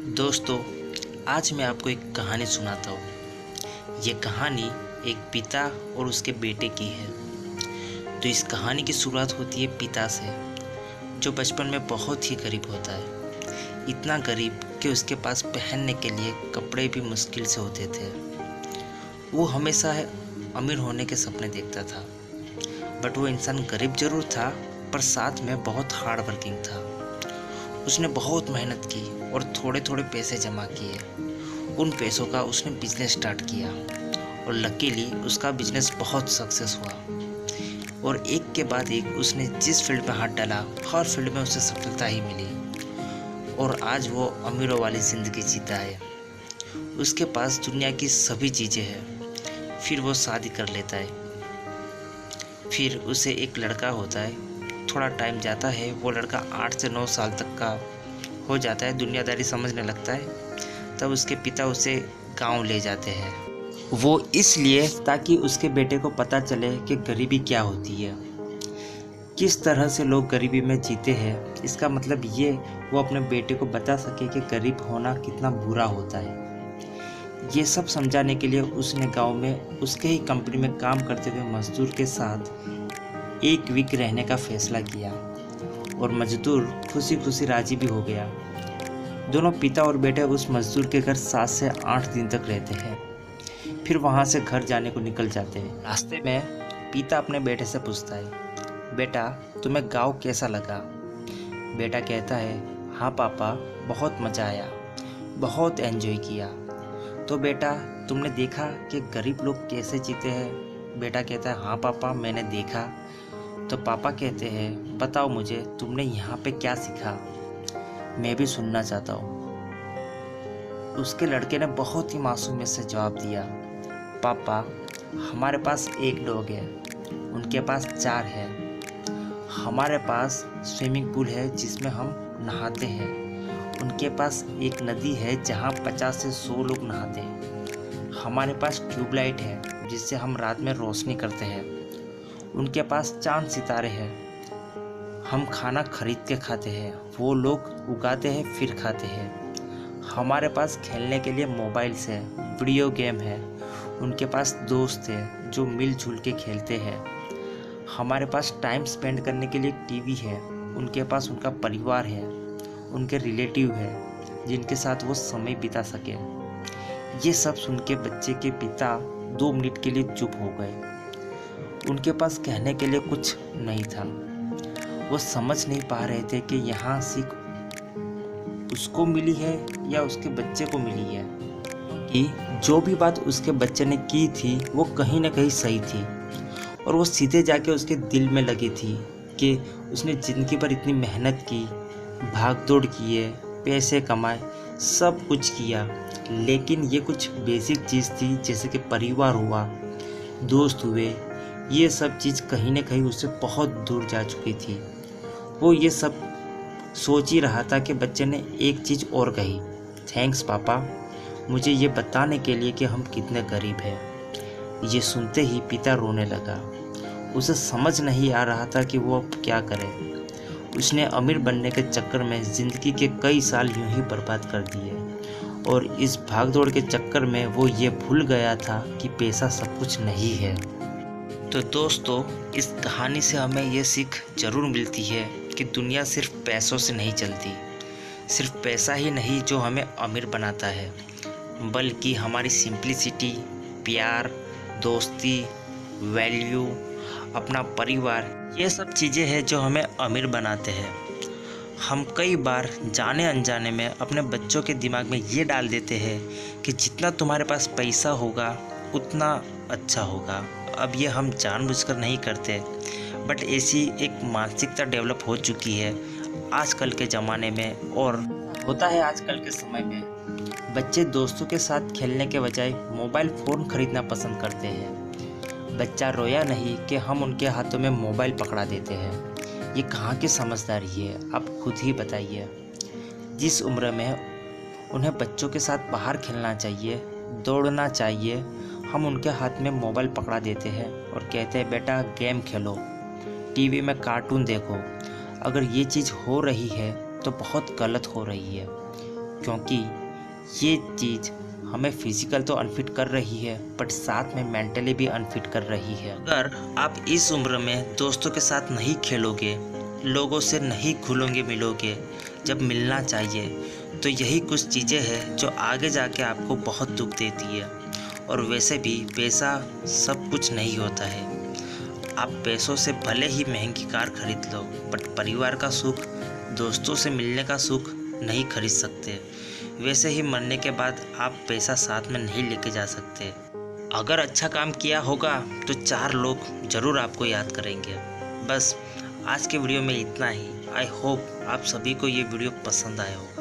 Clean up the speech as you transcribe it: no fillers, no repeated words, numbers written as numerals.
दोस्तों, आज मैं आपको एक कहानी सुनाता हूँ। ये कहानी एक पिता और उसके बेटे की है। तो इस कहानी की शुरुआत होती है पिता से, जो बचपन में बहुत ही गरीब होता है। इतना गरीब कि उसके पास पहनने के लिए कपड़े भी मुश्किल से होते थे। वो हमेशा अमीर होने के सपने देखता था, बट वो इंसान गरीब जरूर था, पर साथ में बहुत हार्ड वर्किंग था। उसने बहुत मेहनत की और थोड़े थोड़े पैसे जमा किए। उन पैसों का उसने बिजनेस स्टार्ट किया और लकीली उसका बिजनेस बहुत सक्सेस हुआ। और एक के बाद एक उसने जिस फील्ड में हाथ डाला, हर फील्ड में उसे सफलता ही मिली और आज वो अमीरों वाली ज़िंदगी जीता है। उसके पास दुनिया की सभी चीज़ें हैं। फिर वो शादी कर लेता है। फिर उसे एक लड़का होता है। थोड़ा टाइम जाता है, वो लड़का 8 से 9 साल तक का हो जाता है, दुनियादारी समझने लगता है। तब उसके पिता उसे गांव ले जाते हैं। वो इसलिए ताकि उसके बेटे को पता चले कि गरीबी क्या होती है, किस तरह से लोग गरीबी में जीते हैं। इसका मतलब ये वो अपने बेटे को बता सके कि गरीब होना कितना बुरा होता है। ये सब समझाने के लिए उसने गांव में उसके ही कंपनी में काम करते हुए मजदूर के साथ एक वीक रहने का फैसला किया और मजदूर खुशी खुशी राजी भी हो गया। दोनों पिता और बेटे उस मजदूर के घर 7 से 8 दिन तक रहते हैं। फिर वहाँ से घर जाने को निकल जाते हैं। रास्ते में पिता अपने बेटे से पूछता है, बेटा तुम्हें गांव कैसा लगा? बेटा कहता है, हाँ पापा, बहुत मज़ा आया, बहुत एंजॉय किया। तो बेटा तुमने देखा कि गरीब लोग कैसे जीते हैं? बेटा कहता है, हाँ पापा मैंने देखा। तो पापा कहते हैं, बताओ मुझे तुमने यहाँ पे क्या सीखा, मैं भी सुनना चाहता हूँ। उसके लड़के ने बहुत ही मासूमियत से जवाब दिया, पापा हमारे पास एक डॉग है, उनके पास 4 है। हमारे पास स्विमिंग पूल है जिसमें हम नहाते हैं। उनके पास एक नदी है जहाँ 50 से 100 लोग नहाते हैं। हमारे पास ट्यूबलाइट है जिससे हम रात में रोशनी करते हैं। उनके पास चांद सितारे हैं। हम खाना खरीद के खाते हैं, वो लोग उगाते हैं फिर खाते हैं। हमारे पास खेलने के लिए मोबाइल्स है, वीडियो गेम है। उनके पास दोस्त है जो मिलजुल के खेलते हैं। हमारे पास टाइम स्पेंड करने के लिए टीवी है। उनके पास उनका परिवार है, उनके रिलेटिव है जिनके साथ वो समय बिता सके। ये सब सुन के बच्चे के पिता 2 मिनट के लिए चुप हो गए। उनके पास कहने के लिए कुछ नहीं था। वो समझ नहीं पा रहे थे कि यहाँ सीख उसको मिली है या उसके बच्चे को मिली है, कि जो भी बात उसके बच्चे ने की थी वो कहीं ना कहीं सही थी और वो सीधे जाके उसके दिल में लगी थी कि उसने ज़िंदगी भर इतनी मेहनत की, भाग दौड़ किए, पैसे कमाए, सब कुछ किया, लेकिन ये कुछ बेसिक चीज़ थी जैसे कि परिवार हुआ, दोस्त हुए, ये सब चीज़ कहीं ना कहीं उससे बहुत दूर जा चुकी थी। वो ये सब सोच ही रहा था कि बच्चे ने एक चीज़ और कही, थैंक्स पापा, मुझे ये बताने के लिए कि हम कितने गरीब हैं। ये सुनते ही पिता रोने लगा। उसे समझ नहीं आ रहा था कि वो अब क्या करे। उसने अमीर बनने के चक्कर में ज़िंदगी के कई साल यूं ही बर्बाद कर दिए और इस भागदौड़ के चक्कर में वो ये भूल गया था कि पैसा सब कुछ नहीं है। तो दोस्तों, इस कहानी से हमें ये सीख ज़रूर मिलती है कि दुनिया सिर्फ पैसों से नहीं चलती। सिर्फ पैसा ही नहीं जो हमें अमीर बनाता है, बल्कि हमारी सिंप्लिसिटी, प्यार, दोस्ती, वैल्यू, अपना परिवार, ये सब चीज़ें हैं जो हमें अमीर बनाते हैं। हम कई बार जाने अनजाने में अपने बच्चों के दिमाग में ये डाल देते हैं कि जितना तुम्हारे पास पैसा होगा उतना अच्छा होगा। अब ये हम जानबूझकर नहीं करते, बट ऐसी एक मानसिकता डेवलप हो चुकी है आजकल के ज़माने में और होता है आजकल के समय में। बच्चे दोस्तों के साथ खेलने के बजाय मोबाइल फ़ोन खरीदना पसंद करते हैं। बच्चा रोया नहीं कि हम उनके हाथों में मोबाइल पकड़ा देते हैं। ये कहाँ की समझदारी है, आप खुद ही बताइए। जिस उम्र में उन्हें बच्चों के साथ बाहर खेलना चाहिए, दौड़ना चाहिए, हम उनके हाथ में मोबाइल पकड़ा देते हैं और कहते हैं बेटा गेम खेलो, टीवी में कार्टून देखो। अगर ये चीज़ हो रही है तो बहुत गलत हो रही है, क्योंकि ये चीज़ हमें फिजिकल तो अनफिट कर रही है, बट साथ में मेंटली भी अनफिट कर रही है। अगर आप इस उम्र में दोस्तों के साथ नहीं खेलोगे, लोगों से नहीं घुलोगे मिलोगे जब मिलना चाहिए, तो यही कुछ चीज़ें हैं जो आगे जाके आपको बहुत दुख देती है। और वैसे भी पैसा सब कुछ नहीं होता है। आप पैसों से भले ही महंगी कार खरीद लो, बट परिवार का सुख, दोस्तों से मिलने का सुख नहीं खरीद सकते। वैसे ही मरने के बाद आप पैसा साथ में नहीं लेके जा सकते। अगर अच्छा काम किया होगा तो 4 लोग ज़रूर आपको याद करेंगे। बस आज के वीडियो में इतना ही। आई होप आप सभी को ये वीडियो पसंद आया होगा।